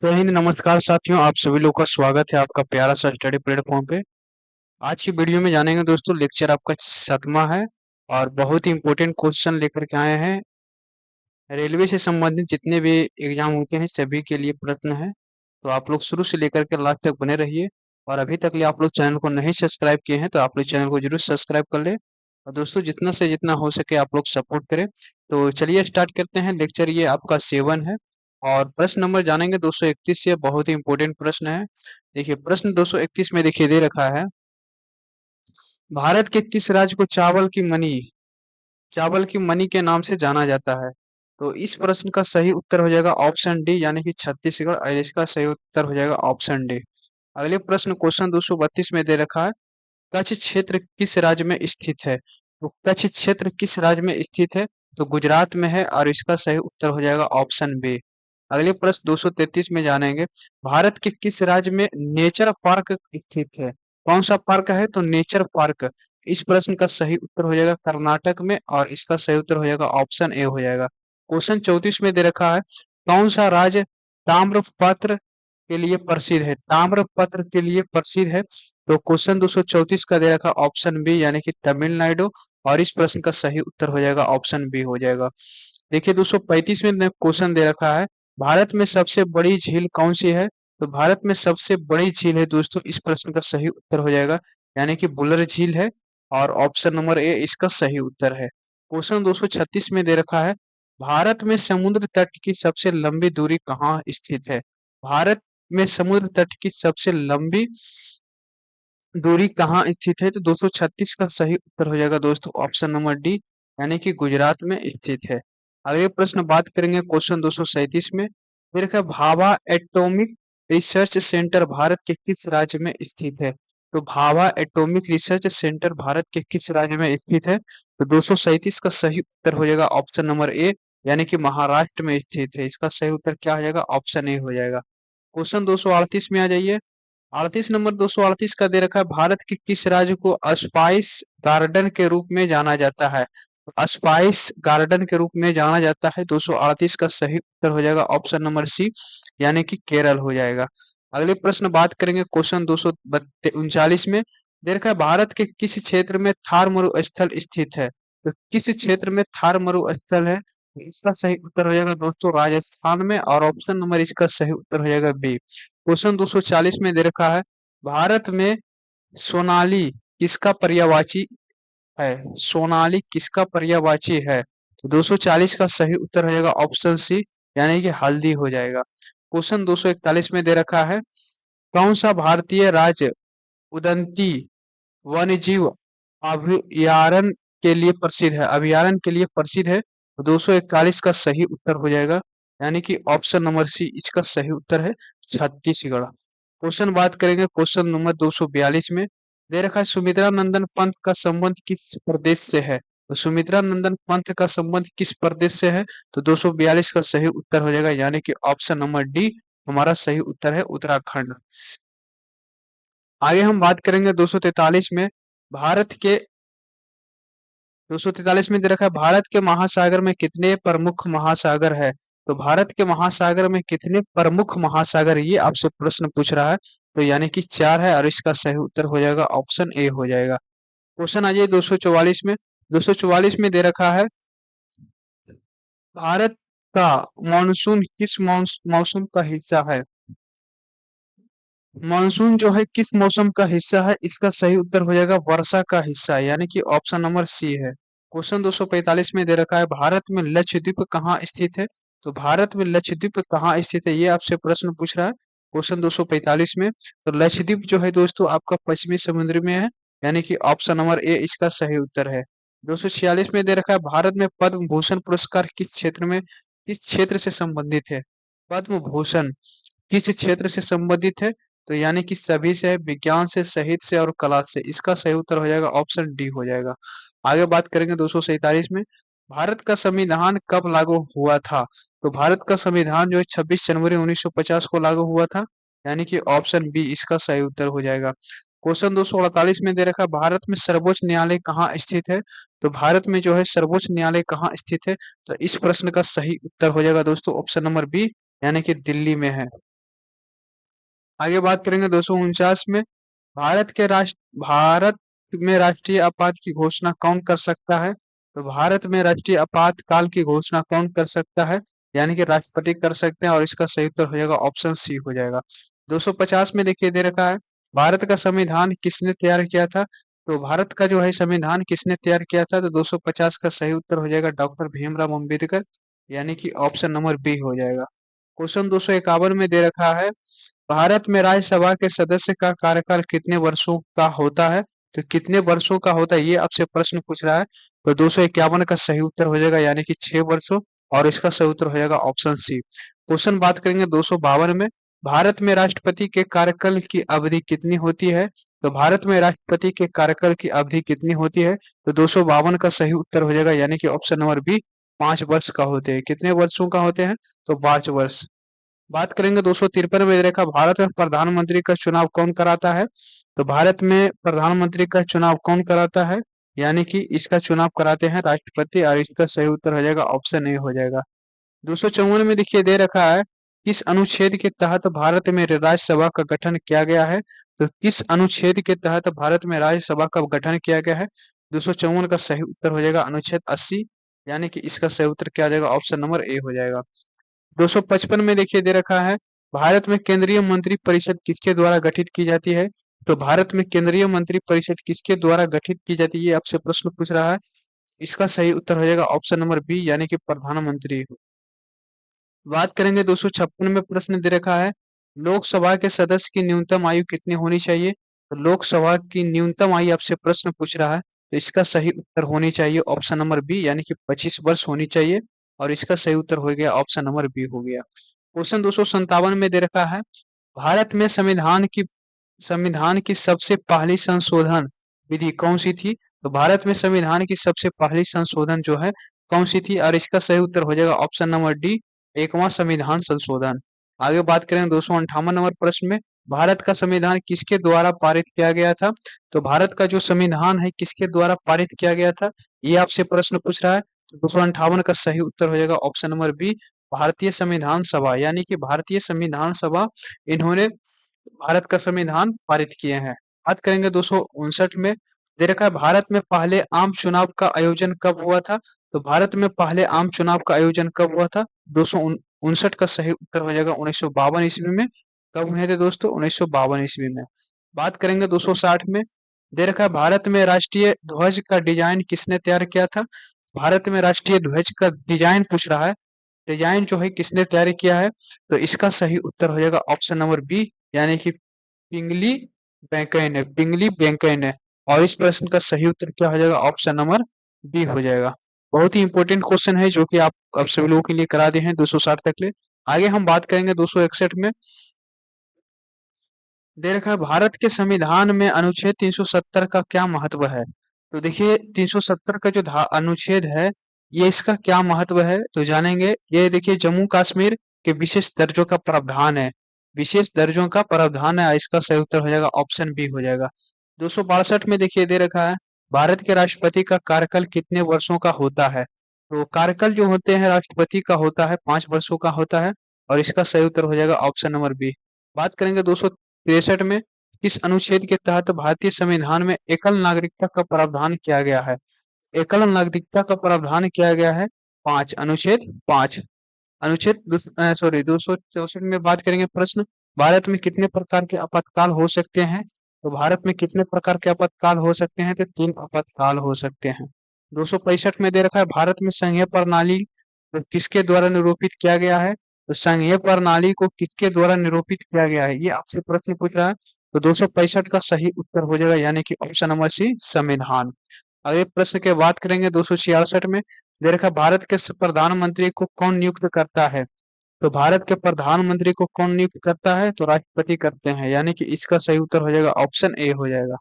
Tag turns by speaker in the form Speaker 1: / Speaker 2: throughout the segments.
Speaker 1: जय हिंद, नमस्कार साथियों। आप सभी लोग का स्वागत है आपका प्यारा सा स्टडी प्लेटफॉर्म पे। आज की वीडियो में जानेंगे दोस्तों, लेक्चर आपका 7वां है और बहुत ही इंपॉर्टेंट क्वेश्चन लेकर के आए हैं। रेलवे से संबंधित जितने भी एग्जाम होते हैं सभी के लिए प्रश्न है, तो आप लोग शुरू से लेकर के लास्ट तक बने रहिए। और अभी तक आप लोग चैनल को नहीं सब्सक्राइब किए हैं तो आप लोग चैनल को जरूर सब्सक्राइब कर ले। और दोस्तों, जितना से जितना हो सके आप लोग सपोर्ट करें। तो चलिए स्टार्ट करते हैं लेक्चर। ये आपका 7 है और प्रश्न नंबर जानेंगे 231 से। बहुत ही इंपॉर्टेंट प्रश्न है। देखिए प्रश्न 231 में देखिए दे रखा है, भारत के किस राज्य को चावल की मनी के नाम से जाना जाता है। तो इस प्रश्न का सही उत्तर हो जाएगा ऑप्शन डी, यानी कि छत्तीसगढ़। और इसका सही उत्तर हो जाएगा ऑप्शन डी। अगले प्रश्न क्वेश्चन 232 में दे रखा है, कच्छ क्षेत्र किस राज्य में स्थित है। तो कच्छ क्षेत्र किस राज्य में स्थित है, तो गुजरात में है और इसका सही उत्तर हो जाएगा ऑप्शन बी। अगले प्रश्न 233 में जानेंगे, भारत के किस राज्य में नेचर पार्क स्थित है। कौन सा पार्क है, तो नेचर पार्क। इस प्रश्न का सही उत्तर हो जाएगा कर्नाटक में और इसका सही उत्तर हो जाएगा ऑप्शन ए हो जाएगा। क्वेश्चन 34 में दे रखा है, कौन सा राज्य ताम्रपत्र के लिए प्रसिद्ध है। ताम्रपत्र के लिए प्रसिद्ध है, तो क्वेश्चन 234 का दे रखा ऑप्शन बी, यानी कि तमिलनाडु। और इस प्रश्न का सही उत्तर हो जाएगा ऑप्शन बी हो जाएगा। देखिए 235 में क्वेश्चन दे रखा है, भारत में सबसे बड़ी झील कौन सी है। तो भारत में सबसे बड़ी झील है दोस्तों, इस प्रश्न का सही उत्तर हो जाएगा, यानी कि बुलर झील है। और ऑप्शन नंबर ए इसका सही उत्तर है। क्वेश्चन 236 में दे रखा है, भारत में समुद्र तट की सबसे लंबी दूरी कहाँ स्थित है। भारत में समुद्र तट की सबसे लंबी दूरी कहाँ स्थित है, तो 236 का सही उत्तर हो जाएगा दोस्तों ऑप्शन नंबर डी, यानी कि गुजरात में स्थित है। अगले प्रश्न बात करेंगे क्वेश्चन 237 में, फिर है Bhabha atomic research centre Bharat के किस राज्य में स्थित है। तो Bhabha atomic research centre Bharat के किस राज्य में स्थित है, तो 237 का सही उत्तर हो जाएगा ऑप्शन नंबर ए, यानी कि महाराष्ट्र में स्थित है। इसका सही उत्तर क्या हो जाएगा, ऑप्शन ए हो जाएगा। क्वेश्चन 238 में आ जाइए। 38 नंबर 238 का दे रखा है, भारत के किस राज्य को स्पाइस गार्डन के रूप में जाना जाता है। स्पाइस गार्डन के रूप में जाना जाता है। 238 का सही उत्तर हो जाएगा ऑप्शन नंबर सी, यानी कि केरल हो जाएगा। अगले प्रश्न बात करेंगे क्वेश्चन 239 में, दे रखा है, भारत के किस क्षेत्र में थार मरुस्थल स्थित है। तो किस क्षेत्र में थार मरुस्थल है, इसका सही उत्तर हो जाएगा दोस्तों राजस्थान में। और ऑप्शन नंबर इसका सही उत्तर हो जाएगा बी। क्वेश्चन 240 में दे रखा है, भारत में सोनाली किसका पर्यायवाची है। सोनाली किसका पर्यायवाची है, तो 240 का सही उत्तर हो जाएगा ऑप्शन सी, यानी कि हल्दी हो जाएगा। क्वेश्चन 241 में दे रखा है, कौन सा भारतीय राज्य उदंती वन्यजीव अभयारण्य के लिए प्रसिद्ध है। अभयारण्य के लिए प्रसिद्ध है, तो 241 का सही उत्तर हो जाएगा, यानी कि ऑप्शन नंबर सी इसका सही उत्तर है छत्तीसगढ़। क्वेश्चन बात करेंगे क्वेश्चन नंबर 242 में, दे रखा है, सुमित्रा नंदन पंथ का संबंध किस प्रदेश से है। तो सुमित्रा नंदन पंथ का संबंध किस प्रदेश से है, तो 242 का सही उत्तर हो जाएगा, यानी कि ऑप्शन नंबर डी हमारा सही उत्तर है उत्तराखंड। आगे हम बात करेंगे 243 में, भारत के 243 में दे रखा है, भारत के महासागर में कितने प्रमुख महासागर है। तो भारत के महासागर में कितने प्रमुख महासागर, ये आपसे प्रश्न पूछ रहा है। तो यानी कि 4 है और इसका सही उत्तर हो जाएगा ऑप्शन ए हो जाएगा। क्वेश्चन आ जाइए 244 में। 244 में दे रखा है, भारत का मानसून किस मौसम का हिस्सा है। मानसून जो है किस मौसम का हिस्सा है, इसका सही उत्तर हो जाएगा वर्षा का हिस्सा, यानी कि ऑप्शन नंबर सी है। क्वेश्चन 245 में दे रखा है, भारत में लक्षद्वीप कहाँ स्थित है। तो भारत में लक्षद्वीप कहाँ स्थित है, ये आपसे प्रश्न पूछ रहा है क्वेश्चन 245 में। तो लक्षद्वीप जो है दोस्तों आपका पश्चिमी समुद्र में है, यानी कि ऑप्शन नंबर ए इसका सही उत्तर है। 246 में दे रखा है, भारत में पद्म भूषण पुरस्कार किस क्षेत्र से संबंधित है। पद्म भूषण किस क्षेत्र से संबंधित है, तो यानी कि सभी से है, विज्ञान से, साहित्य से और कला से। इसका सही उत्तर हो जाएगा ऑप्शन डी हो जाएगा। आगे बात करेंगे 247 में, भारत का संविधान कब लागू हुआ था। तो भारत का संविधान जो है 26 जनवरी 1950 को लागू हुआ था, यानी कि ऑप्शन बी इसका सही उत्तर हो जाएगा। क्वेश्चन 248 में दे रखा है, भारत में सर्वोच्च न्यायालय कहाँ स्थित है। तो भारत में जो है सर्वोच्च न्यायालय कहाँ स्थित है, तो इस प्रश्न का सही उत्तर हो जाएगा दोस्तों ऑप्शन नंबर बी, यानी कि दिल्ली में है। आगे बात करेंगे 249 में, भारत में राष्ट्रीय आपात की घोषणा कौन कर सकता है? तो भारत में राष्ट्रीय आपातकाल की घोषणा कौन कर सकता है? यानी कि राष्ट्रपति कर सकते हैं, और इसका सही उत्तर हो जाएगा ऑप्शन सी हो जाएगा। 250 में देखिए दे रखा है, भारत का संविधान किसने तैयार किया था? तो भारत का जो है संविधान किसने तैयार किया था? तो 250 का सही उत्तर हो जाएगा डॉक्टर भीमराव अम्बेडकर, यानी कि ऑप्शन नंबर बी हो जाएगा। क्वेश्चन 251 में दे रखा है, भारत में राज्यसभा के सदस्य का कार्यकाल कितने वर्षों का होता है? तो कितने वर्षों का होता है, ये आपसे प्रश्न पूछ रहा है। तो 251 का सही उत्तर हो जाएगा यानी कि 6 वर्षों, और इसका सही उत्तर हो जाएगा ऑप्शन सी। क्वेश्चन बात करेंगे 252 में, भारत में राष्ट्रपति के कार्यकाल की अवधि कितनी होती है? तो भारत में राष्ट्रपति के कार्यकाल की अवधि कितनी होती है? तो 252 का सही उत्तर हो जाएगा यानी कि ऑप्शन नंबर बी, 5 वर्ष का होते हैं। कितने वर्षों का होते हैं? तो 5 वर्ष। बात करेंगे 253 में देखा, भारत में प्रधानमंत्री का चुनाव कौन कराता है? तो भारत में प्रधानमंत्री का चुनाव कौन कराता है? यानी कि इसका चुनाव कराते हैं राष्ट्रपति, और इसका सही उत्तर हो जाएगा ऑप्शन ए हो जाएगा। 254 में देखिए दे रखा है, किस अनुच्छेद के तहत भारत में राज्यसभा का गठन किया गया है? तो किस अनुच्छेद के तहत भारत में राज्यसभा का गठन किया गया है? 254 का सही उत्तर हो जाएगा अनुच्छेद 80, यानी कि इसका सही उत्तर क्या हो जाएगा? ऑप्शन नंबर ए हो जाएगा। 255 में देखिए दे रखा है, भारत में केंद्रीय मंत्री परिषद किसके द्वारा गठित की जाती है? तो भारत में केंद्रीय मंत्री परिषद किसके द्वारा गठित की जाती है, ये आपसे प्रश्न पूछ रहा है। इसका सही उत्तर हो जाएगा ऑप्शन नंबर बी, यानी कि प्रधानमंत्री। बात करेंगे 256 में प्रश्न दे रखा है, लोकसभा के सदस्य की न्यूनतम आयु कितनी होनी चाहिए? तो लोकसभा की न्यूनतम आयु आपसे प्रश्न पूछ रहा है, तो इसका सही उत्तर होनी चाहिए ऑप्शन नंबर बी, यानी कि 25 वर्ष होनी चाहिए, और इसका सही उत्तर हो गया ऑप्शन नंबर बी हो गया। क्वेश्चन 257 में दे रखा है, भारत में संविधान की सबसे पहली संशोधन विधि कौन सी थी? तो भारत में संविधान की सबसे पहली संशोधन जो है कौन सी थी, और इसका सही उत्तर हो जाएगा ऑप्शन नंबर डी, 1वां संविधान संशोधन। आगे बात करें 258 नंबर प्रश्न में, भारत का संविधान किसके द्वारा पारित किया गया था? तो भारत का जो संविधान है किसके द्वारा पारित किया गया था, ये आपसे प्रश्न पूछ रहा है। तो 258 का सही उत्तर हो जाएगा ऑप्शन नंबर बी, भारतीय संविधान सभा, यानी कि भारतीय संविधान सभा इन्होंने भारत का संविधान पारित किए हैं। बात करेंगे 259 में, दे रखा है, भारत में पहले आम चुनाव का आयोजन कब हुआ था? तो भारत में पहले आम चुनाव का आयोजन कब हुआ था? 259 का सही उत्तर हो जाएगा 1952 ईस्वी में। कब हुए थे दोस्तों? 1952 ईस्वी में। बात करेंगे 260 में, दे रखा है, भारत में राष्ट्रीय ध्वज का डिजाइन किसने तैयार किया था? भारत में राष्ट्रीय ध्वज का डिजाइन पूछ रहा है, डिजाइन जो है किसने तैयार किया है? तो इसका सही उत्तर हो जाएगा ऑप्शन नंबर बी, यानी कि पिंगली पिंगली वेंकैन है, और इस प्रश्न का सही उत्तर क्या हो जाएगा? ऑप्शन नंबर बी हो जाएगा। बहुत ही इंपॉर्टेंट क्वेश्चन है जो कि आप सभी लोगों के लिए करा दिए हैं 260 तक ले। आगे हम बात करेंगे 261 में, दे रखा है, भारत के संविधान में अनुच्छेद 370 का क्या महत्व है? तो देखिए 370 का जो अनुच्छेद है, ये इसका क्या महत्व है तो जानेंगे। ये देखिए जम्मू कश्मीर के विशेष दर्जों का प्रावधान है, विशेष दर्जों का प्रावधान है, इसका सही उत्तर हो जाएगा ऑप्शन बी हो जाएगा। 262 में देखिए दे रखा है, भारत के राष्ट्रपति का कार्यकाल कितने वर्षों का होता है? तो कार्यकाल जो होते हैं राष्ट्रपति का होता है 5 वर्षों का होता है, और इसका सही उत्तर हो जाएगा ऑप्शन नंबर बी। बात करेंगे 263 में, किस अनुच्छेद के तहत भारतीय संविधान में एकल नागरिकता का प्रावधान किया गया है? एकल नागरिकता का प्रावधान किया गया है 5, अनुच्छेद 5। सॉरी 264 में बात करेंगे प्रश्न, भारत में कितने प्रकार के आपातकाल हो सकते हैं? तो भारत में कितने प्रकार के आपातकाल हो सकते हैं? तो 3 आपातकाल हो सकते हैं। 265 में दे रखा है, भारत में संघीय प्रणाली तो किसके द्वारा निरूपित किया गया है? तो संघीय प्रणाली को किसके द्वारा निरूपित किया गया है, ये आपसे प्रश्न पूछ रहा है। तो 265 का सही उत्तर हो जाएगा यानी कि ऑप्शन नंबर सी, संविधान। अगले प्रश्न की बात करेंगे 266 में, दे रखा है, भारत के प्रधानमंत्री को कौन नियुक्त करता है? तो भारत के प्रधानमंत्री को कौन नियुक्त करता है? तो राष्ट्रपति करते हैं, यानी कि इसका सही उत्तर हो जाएगा ऑप्शन ए हो जाएगा।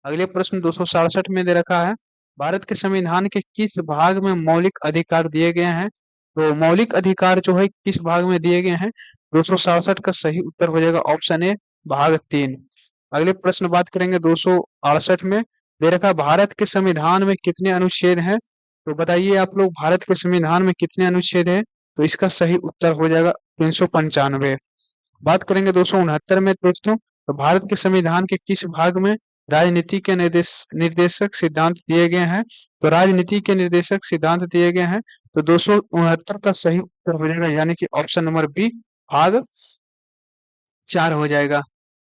Speaker 1: अगले प्रश्न 267 में दे रखा है, भारत के संविधान के किस भाग में मौलिक अधिकार दिए गए हैं? तो मौलिक अधिकार जो है किस भाग में दिए गए हैं? 267 का सही उत्तर हो जाएगा ऑप्शन ए, भाग 3। अगले प्रश्न बात करेंगे 268 में, दे रखा है, भारत के संविधान में कितने अनुच्छेद हैं? तो बताइए आप लोग, भारत के संविधान में कितने अनुच्छेद हैं? तो इसका सही उत्तर हो जाएगा 395। बात करेंगे 269 में दोस्तों, तो भारत के संविधान के किस भाग में राजनीति के निर्देशक सिद्धांत दिए गए हैं? तो राजनीति के निर्देशक सिद्धांत दिए गए हैं। तो 269 का सही उत्तर हो जाएगा यानी कि ऑप्शन नंबर बी, भाग 4 हो जाएगा।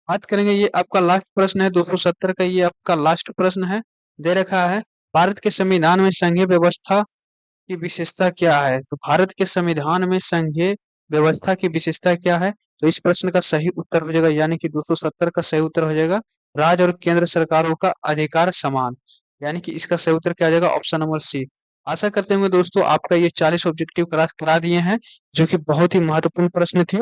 Speaker 1: बात करेंगे, ये आपका लास्ट प्रश्न है 270 का, ये आपका लास्ट प्रश्न है। दे रखा है, भारत के संविधान में संघीय व्यवस्था की विशेषता क्या है? तो भारत के संविधान में संघीय व्यवस्था की विशेषता क्या है? तो इस प्रश्न का सही उत्तर हो जाएगा यानी कि 270 का सही उत्तर हो जाएगा, राज्य और केंद्र सरकारों का अधिकार समान। यानी कि इसका सही उत्तर क्या आ जाएगा? Option number C. आशा करते होंगे दोस्तों आपका ये 40 ऑब्जेक्टिव क्लास करा दिए हैं, जो कि बहुत ही महत्वपूर्ण प्रश्न थे।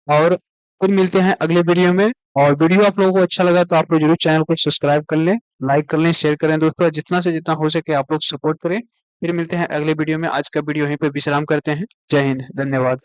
Speaker 1: और फिर मिलते हैं अगले वीडियो में। और वीडियो आप लोगों को अच्छा लगा तो आप लोग जरूर चैनल को सब्सक्राइब कर लें, लाइक कर लें, शेयर करें दोस्तों, जितना से जितना हो सके आप लोग सपोर्ट करें। फिर मिलते हैं अगले वीडियो में। आज का वीडियो यहीं पे विश्राम करते हैं। जय हिंद, धन्यवाद।